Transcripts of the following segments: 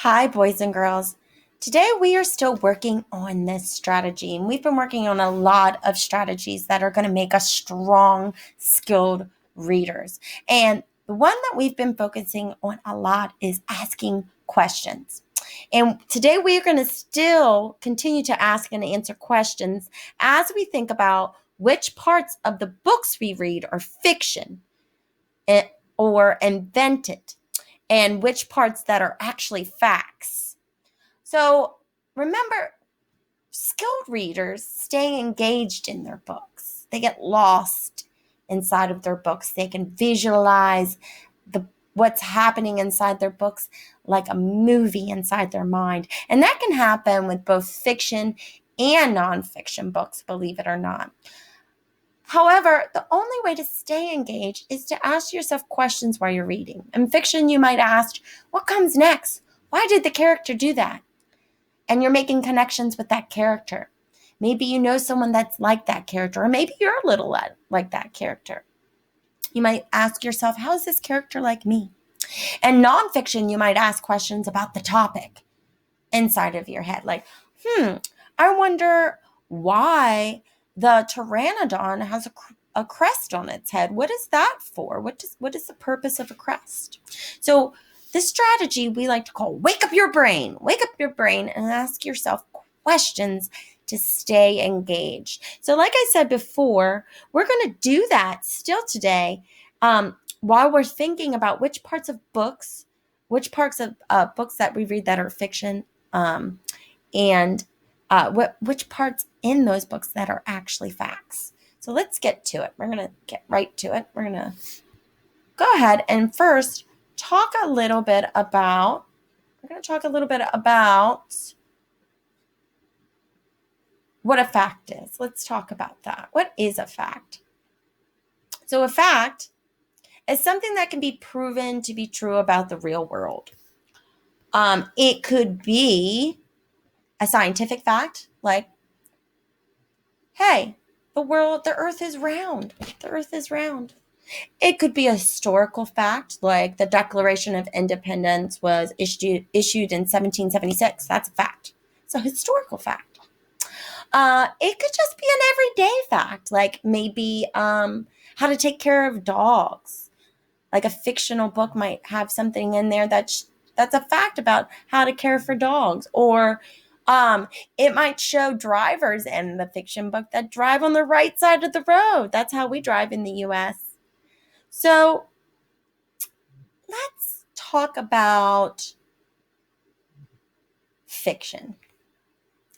Hi, boys and girls. Today we are still working on this strategy, and we've been working on a lot of strategies that are going to make us strong, skilled readers. And the one that we've been focusing on a lot is asking questions. And today we are going to still continue to ask and answer questions as we think about which parts of the books we read are fiction or invented and which parts that are actually facts. So remember, skilled readers stay engaged in their books. They get lost inside of their books. They can visualize what's happening inside their books like a movie inside their mind. And that can happen with both fiction and nonfiction books, believe it or not. However, the only way to stay engaged is to ask yourself questions while you're reading. In fiction, you might ask, what comes next? Why did the character do that? And you're making connections with that character. Maybe you know someone that's like that character, or maybe you're a little like that character. You might ask yourself, how is this character like me? And nonfiction, you might ask questions about the topic inside of your head. Like, I wonder why the pteranodon has a crest on its head. What is that for? What is the purpose of a crest? So this strategy we like to call wake up your brain. Wake up your brain and ask yourself questions to stay engaged. So like I said before, we're going to do that still today while we're thinking about which parts of books that we read that are fiction and which parts in those books that are actually facts. So let's get to it. We're going to get right to it. We're going to go ahead and first talk a little bit about what a fact is. Let's talk about that. What is a fact? So a fact is something that can be proven to be true about the real world. It could be a scientific fact, like, hey, the earth is round. The earth is round. It could be a historical fact, like the Declaration of Independence was issued in 1776. That's a fact. It's a historical fact. It could just be an everyday fact, like maybe how to take care of dogs. Like a fictional book might have something in there that's a fact about how to care for dogs. Or it might show drivers in the fiction book that drive on the right side of the road. That's how we drive in the U.S. So let's talk about fiction.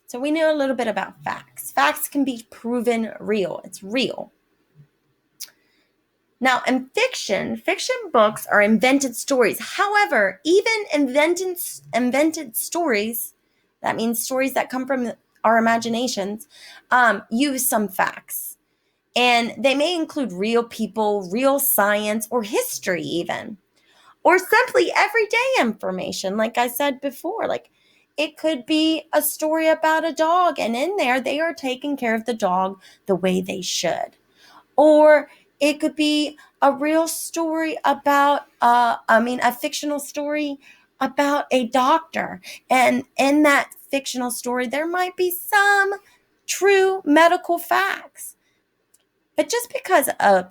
So we know a little bit about facts. Facts can be proven real. It's real. Now, in fiction books are invented stories. However, even invented stories, that means stories that come from our imaginations, use some facts. And they may include real people, real science, or history even. Or simply everyday information, like I said before. Like it could be a story about a dog, and in there they are taking care of the dog the way they should. Or it could be a real story about, a fictional story about a doctor. And in that fictional story, there might be some true medical facts. But just because a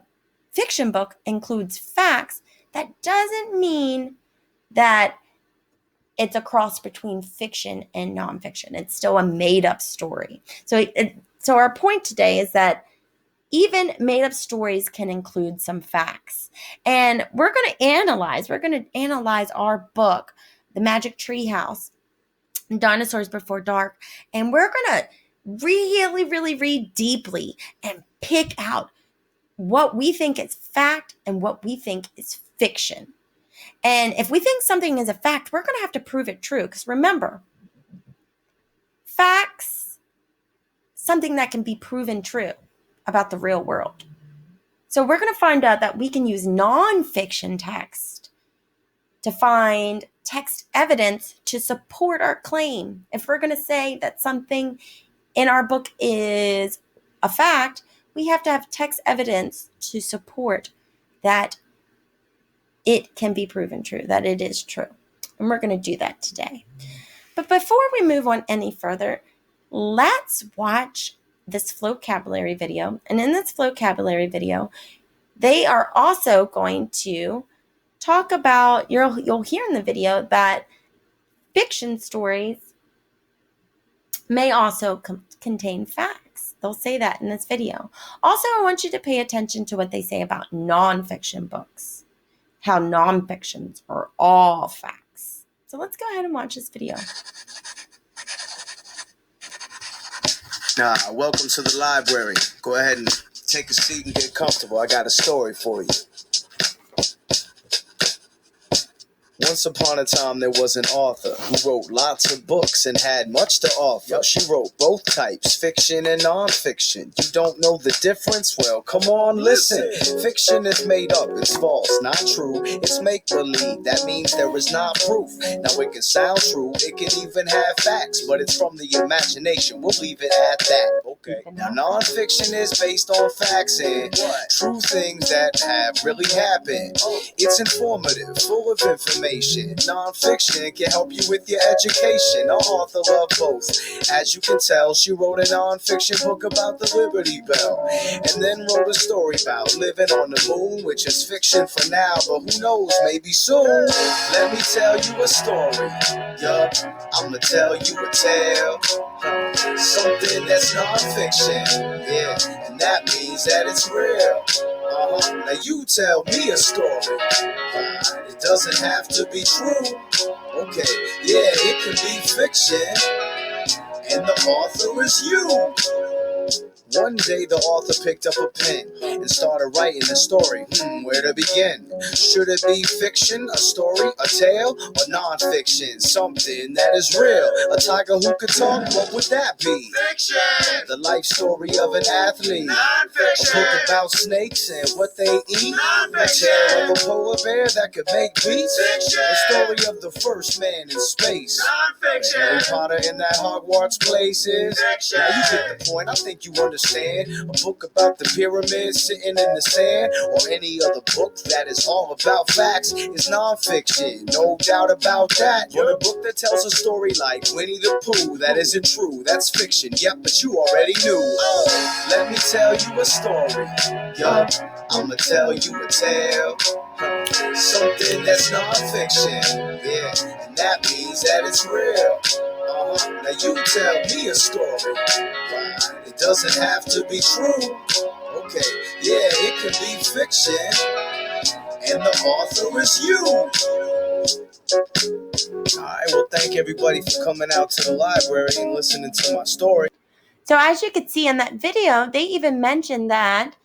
fiction book includes facts, that doesn't mean that it's a cross between fiction and nonfiction. It's still a made-up story. So our point today is that even made-up stories can include some facts. And we're going to analyze our book, The Magic Tree House, Dinosaurs Before Dark, and we're going to really, really read deeply and pick out what we think is fact and what we think is fiction. And if we think something is a fact, we're going to have to prove it true. Because remember, facts, something that can be proven true about the real world. So we're going to find out that we can use nonfiction text to find text evidence to support our claim. If we're going to say that something in our book is a fact, we have to have text evidence to support that it can be proven true, that it is true. And we're going to do that today. But before we move on any further, let's watch this vocabulary video. And in this vocabulary video, they are also going to talk about, you'll hear in the video that fiction stories may also contain facts. They'll say that in this video. Also, I want you to pay attention to what they say about nonfiction books, how nonfictions are all facts. So let's go ahead and watch this video. Welcome to the library. Go ahead and take a seat and get comfortable. I got a story for you. Once upon a time, there was an author who wrote lots of books and had much to offer. She wrote both types, fiction and nonfiction. You don't know the difference? Well, come on, listen. Fiction is made up, it's false, not true. It's make-believe, that means there is not proof. Now, it can sound true, it can even have facts, but it's from the imagination. We'll leave it at that. Okay. Now, nonfiction is based on facts and true things that have really happened. It's informative, full of information. Nonfiction can help you with your education. An author of both. As you can tell, she wrote a nonfiction book about the Liberty Bell, and then wrote a story about living on the moon, which is fiction for now, but who knows, maybe soon. Let me tell you a story. Yup, I'ma tell you a tale. Something that's nonfiction. Yeah, and that means that it's real. Now you tell me a story. It doesn't have to be true. Okay, yeah, it can be fiction, and the author is you. One day the author picked up a pen and started writing a story. Where to begin? Should it be fiction, a story, a tale, or non-fiction? Something that is real. A tiger who could talk, what would that be? Fiction! The life story of an athlete. Non-fiction! A book about snakes and what they eat. Non-fiction! A tale of a polar bear that could make beats. Fiction! A story of the first man in space. Non-fiction! Harry Potter in that Hogwarts place is. Fiction! Now you get the point, I think you understand. A book about the pyramids sitting in the sand, or any other book that is all about facts, is nonfiction, no doubt about that. But a book that tells a story like Winnie the Pooh that isn't true, that's fiction, yep, but you already knew. Let me tell you a story, yup, I'ma tell you a tale. Something that's nonfiction, yeah, and that means that it's real. Now you tell me a story. It doesn't have to be true. Okay, yeah, it can be fiction, and the author is you. Alright, well, thank everybody for coming out to the library and listening to my story. So as you could see in that video, they even mentioned that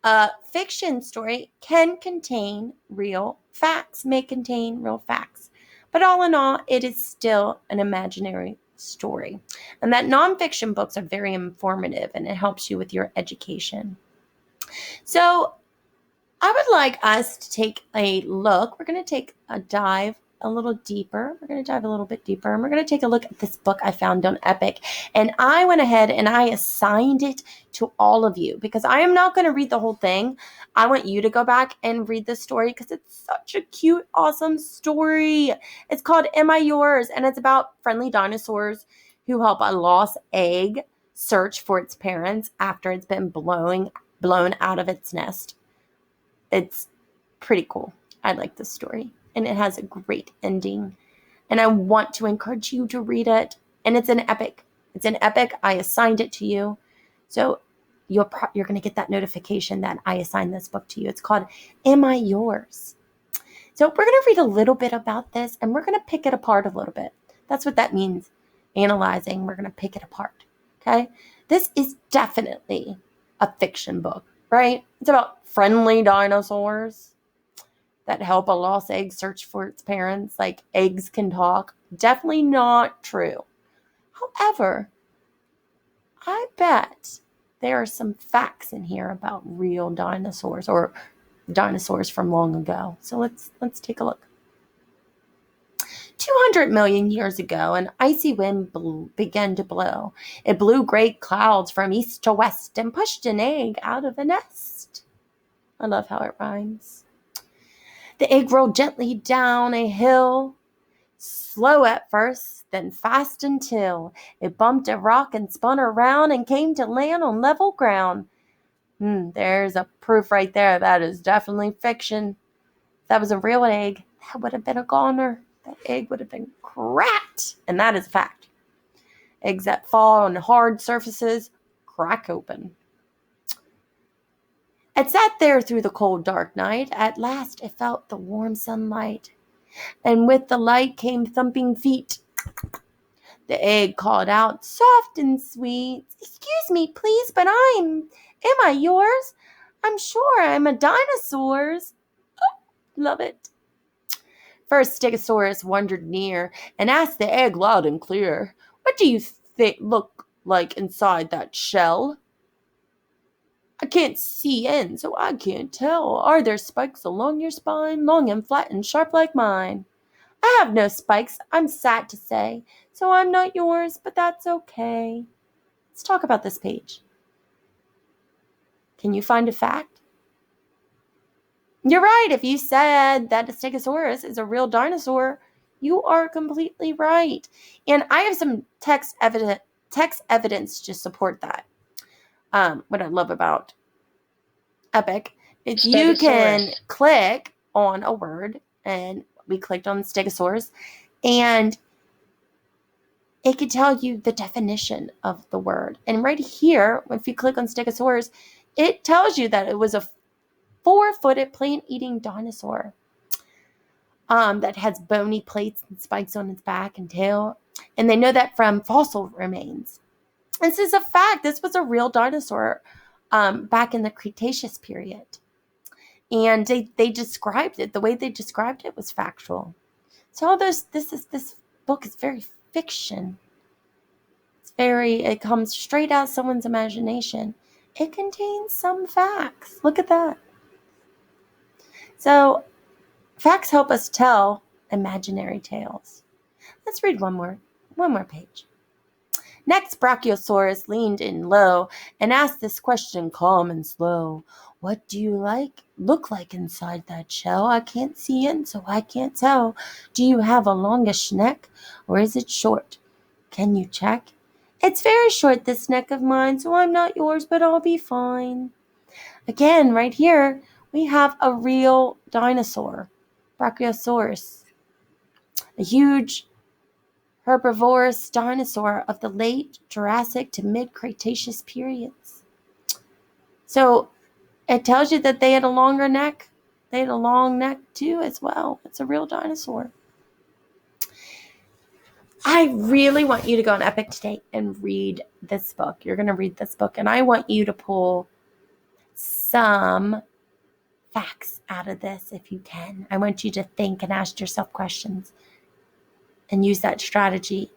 a fiction story can contain real facts, may contain real facts. But all in all, it is still an imaginary story. And that nonfiction books are very informative, and it helps you with your education. So I would like us to take a look. We're going to take a dive a little deeper. We're going to dive a little bit deeper, and we're going to take a look at this book I found on Epic. And I went ahead and I assigned it to all of you because I am not going to read the whole thing. I want you to go back and read the story because it's such a cute, awesome story. It's called Am I Yours? And it's about friendly dinosaurs who help a lost egg search for its parents after it's been blown out of its nest. It's pretty cool. I like this story. And it has a great ending. And I want to encourage you to read it. And it's an epic. It's an epic. I assigned it to you. So you're going to get that notification that I assigned this book to you. It's called Am I Yours? So we're going to read a little bit about this, and we're going to pick it apart a little bit. That's what that means. Analyzing. We're going to pick it apart. Okay? This is definitely a fiction book, right? It's about friendly dinosaurs that help a lost egg search for its parents, like eggs can talk. Definitely not true. However, I bet there are some facts in here about real dinosaurs or dinosaurs from long ago. So let's take a look. 200 million years ago, an icy wind began to blow. It blew great clouds from east to west and pushed an egg out of a nest. I love how it rhymes. The egg rolled gently down a hill, slow at first, then fast until it bumped a rock and spun around and came to land on level ground. There's a proof right there. That is definitely fiction. If that was a real egg, that would have been a goner. That egg would have been cracked. And that is a fact. Eggs that fall on hard surfaces crack open. It sat there through the cold, dark night. At last it felt the warm sunlight, and with the light came thumping feet. The egg called out, soft and sweet, "Excuse me, please, but am I yours? I'm sure I'm a dinosaur's." Oh, love it. First, Stegosaurus wandered near and asked the egg loud and clear, "What do you look like inside that shell?" "I can't see in, so I can't tell. Are there spikes along your spine, long and flat and sharp like mine?" "I have no spikes, I'm sad to say, so I'm not yours, but that's okay." Let's talk about this page. Can you find a fact? You're right. If you said that a Stegosaurus is a real dinosaur, you are completely right. And I have some text evidence to support that. What I love about Epic is you can click on a word, and we clicked on Stegosaurus, and it could tell you the definition of the word. And right here, if you click on Stegosaurus, it tells you that it was a 4-footed plant-eating dinosaur that has bony plates and spikes on its back and tail. And they know that from fossil remains. This is a fact. This was a real dinosaur back in the Cretaceous period. And they described it. The way they described it was factual. So this book is very fiction. It comes straight out of someone's imagination. It contains some facts. Look at that. So facts help us tell imaginary tales. Let's read one more page. Next, Brachiosaurus leaned in low and asked this question calm and slow. "What do you look like inside that shell? I can't see in, so I can't tell. Do you have a longish neck, or is it short? Can you check?" "It's very short, this neck of mine, so I'm not yours, but I'll be fine." Again, right here, we have a real dinosaur, Brachiosaurus, a huge herbivorous dinosaur of the late Jurassic to mid-Cretaceous periods. So it tells you that they had a longer neck. They had a long neck too as well. It's a real dinosaur. I really want you to go on Epic today and read this book. You're going to read this book, and I want you to pull some facts out of this if you can. I want you to think and ask yourself questions and use that strategy.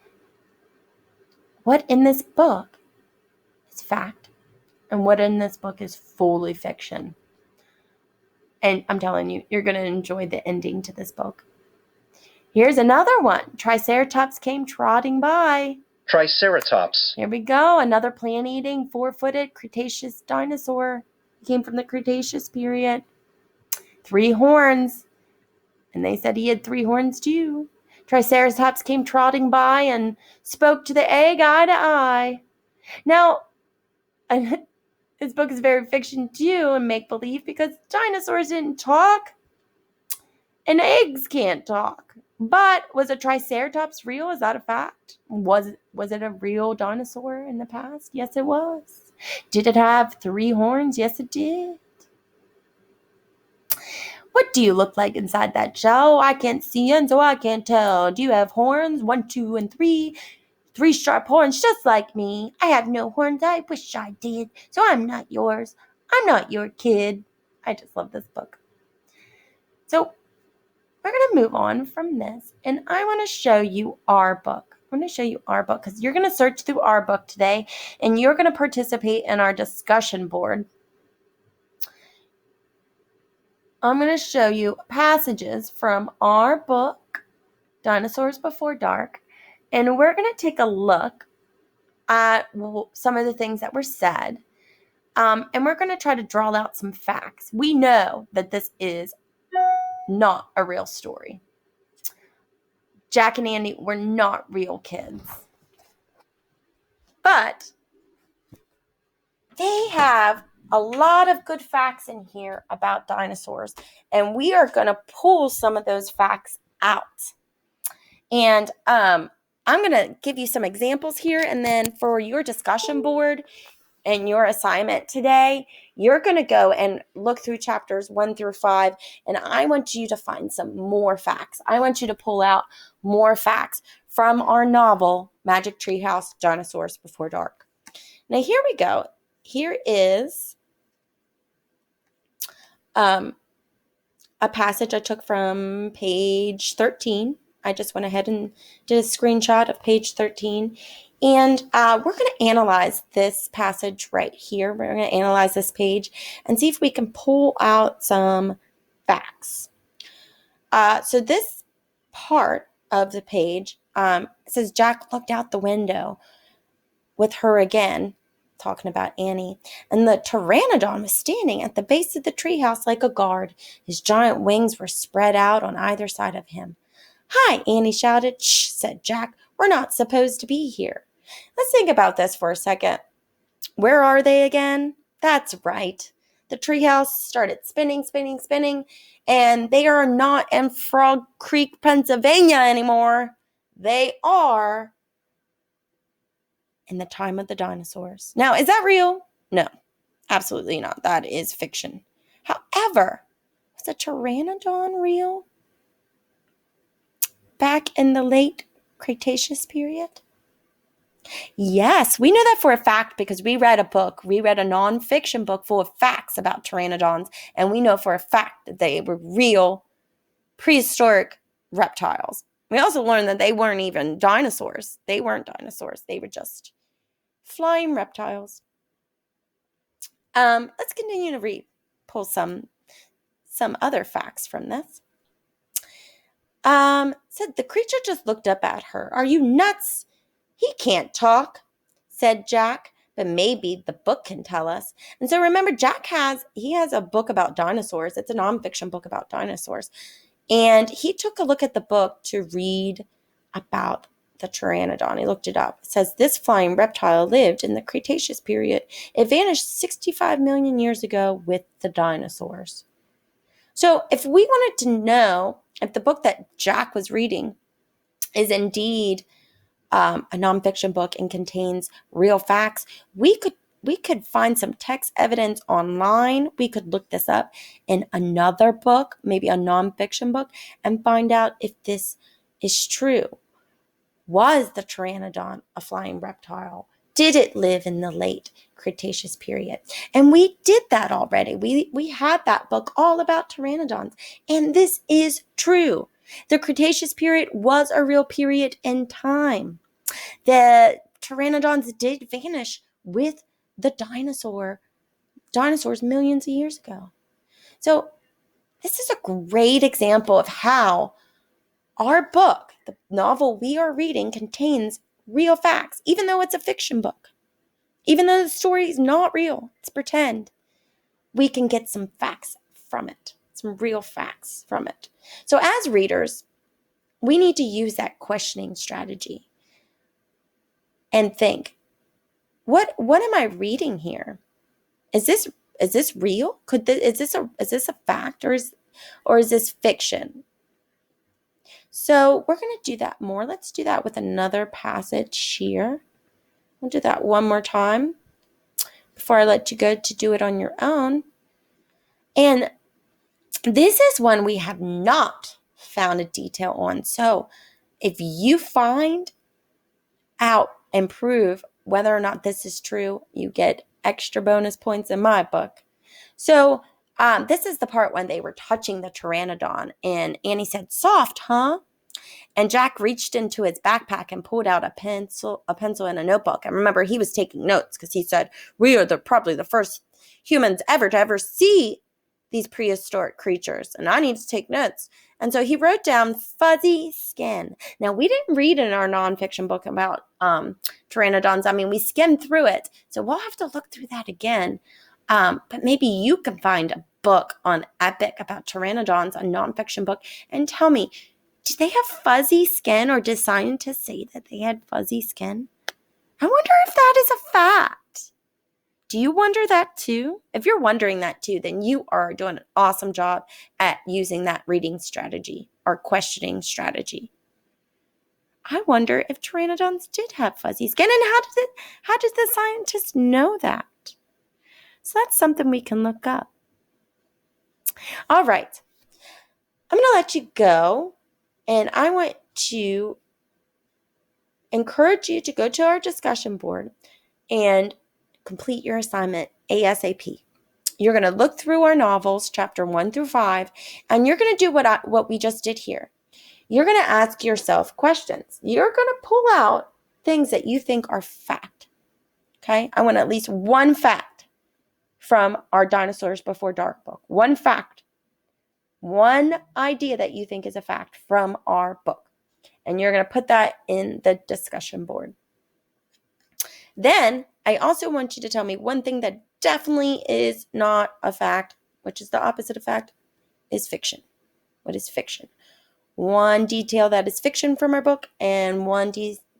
What in this book is fact, and what in this book is fully fiction? And I'm telling you, you're going to enjoy the ending to this book. Here's another one. Triceratops came trotting by. Triceratops. Here we go. Another plant-eating, 4-footed Cretaceous dinosaur. He came from the Cretaceous period. 3 horns. And they said he had 3 horns too. Triceratops came trotting by and spoke to the egg eye to eye. Now, this book is very fiction too and make-believe because dinosaurs didn't talk and eggs can't talk. But was a Triceratops real? Is that a fact? Was it a real dinosaur in the past? Yes, it was. Did it have 3 horns? Yes, it did. What do you look like inside that shell? I can't see and so I can't tell. Do you have horns? 1, 2, and 3. 3 sharp horns just like me. I have no horns. I wish I did. So I'm not yours. I'm not your kid. I just love this book. So we're going to move on from this, and I want to show you our book. I'm going to show you our book because you're going to search through our book today, and you're going to participate in our discussion board. I'm going to show you passages from our book, Dinosaurs Before Dark, and we're going to take a look at some of the things that were said, and we're going to try to draw out some facts. We know that this is not a real story. Jack and Andy were not real kids. But they have a lot of good facts in here about dinosaurs, and we are going to pull some of those facts out. And I'm going to give you some examples here, and then for your discussion board and your assignment today, you're going to go and look through chapters 1 through 5, and I want you to find some more facts. I want you to pull out more facts from our novel, Magic Tree House: Dinosaurs Before Dark. Now, here we go. Here is a passage I took from page 13. I just went ahead and did a screenshot of page 13. And we're going to analyze this passage right here. We're going to analyze this page and see if we can pull out some facts. So this part of the page says Jack looked out the window with her again, talking about Annie, and the pteranodon was standing at the base of the treehouse like a guard. His giant wings were spread out on either side of him. "Hi," Annie shouted. "Shh," said Jack. "We're not supposed to be here." Let's think about this for a second. Where are they again? That's right. The treehouse started spinning, and they are not in Frog Creek, Pennsylvania anymore. They are in the time of the dinosaurs. Now, is that real? No, absolutely not. That is fiction. However, was the pteranodon real back in the late Cretaceous period? Yes, we know that for a fact because we read a book. We read a nonfiction book full of facts about pteranodons, and we know for a fact that they were real prehistoric reptiles. We also learned that they weren't even dinosaurs. They weren't dinosaurs. They were just flying reptiles. Let's continue to read. Pull some other facts from this. Said the creature just looked up at her. "Are you nuts? He can't talk," said Jack, "but maybe the book can tell us." And so remember, Jack has a book about dinosaurs. It's a nonfiction book about dinosaurs. And he took a look at the book to read about the pteranodon. He looked it up. It says this flying reptile lived in the Cretaceous period. It vanished 65 million years ago with the dinosaurs. So if we wanted to know if the book that Jack was reading is indeed a nonfiction book and contains real facts, we could find some text evidence online. We could look this up in another book, maybe a nonfiction book, and find out if this is true. Was the pteranodon a flying reptile? Did it live in the late Cretaceous period? And we did that already. We had that book all about pteranodons, and this is true. The Cretaceous period was a real period in time. The pteranodons did vanish with the dinosaurs millions of years ago. So this is a great example of how our book, the novel we are reading, contains real facts, even though it's a fiction book. Even though the story is not real, it's pretend. We can get some facts from it, some real facts from it. So as readers, we need to use that questioning strategy and think, what am I reading here? Is this real? Is this a fact or is this fiction? So we're going to do that more. Let's do that with another passage here. We'll do that one more time before I let you go to do it on your own. And this is one we have not found a detail on. So if you find out and prove whether or not this is true, you get extra bonus points in my book. So this is the part when they were touching the pteranodon, and Annie said, "Soft, huh?" And Jack reached into his backpack and pulled out a pencil and a notebook. And remember, he was taking notes because he said, "We are probably the first humans to ever see these prehistoric creatures, and I need to take notes." And so he wrote down fuzzy skin. Now, we didn't read in our nonfiction book about pteranodons. I mean, we skimmed through it, so we'll have to look through that again. But maybe you can find a book on Epic about pteranodons, a nonfiction book, and tell me, did they have fuzzy skin, or did scientists say that they had fuzzy skin? I wonder if that is a fact. Do you wonder that too? If you're wondering that too, then you are doing an awesome job at using that reading strategy or questioning strategy. I wonder if pteranodons did have fuzzy skin, and how did the scientists know that? So that's something we can look up. All right. I'm going to let you go, and I want to encourage you to go to our discussion board and complete your assignment ASAP. You're going to look through our novels, chapter 1 through 5, and you're going to do what we just did here. You're going to ask yourself questions. You're going to pull out things that you think are fact. Okay? I want at least one fact from our Dinosaurs Before Dark book. One fact. One idea that you think is a fact from our book. And you're going to put that in the discussion board. Then I also want you to tell me one thing that definitely is not a fact, which is the opposite of fact, is fiction. What is fiction? One detail that is fiction from our book and one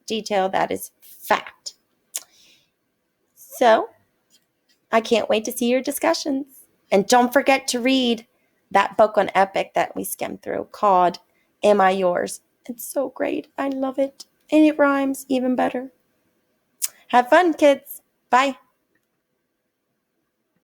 detail that is fact. So I can't wait to see your discussions. And don't forget to read that book on Epic that we skimmed through called Am I Yours? It's so great. I love it. And it rhymes even better. Have fun, kids. Bye.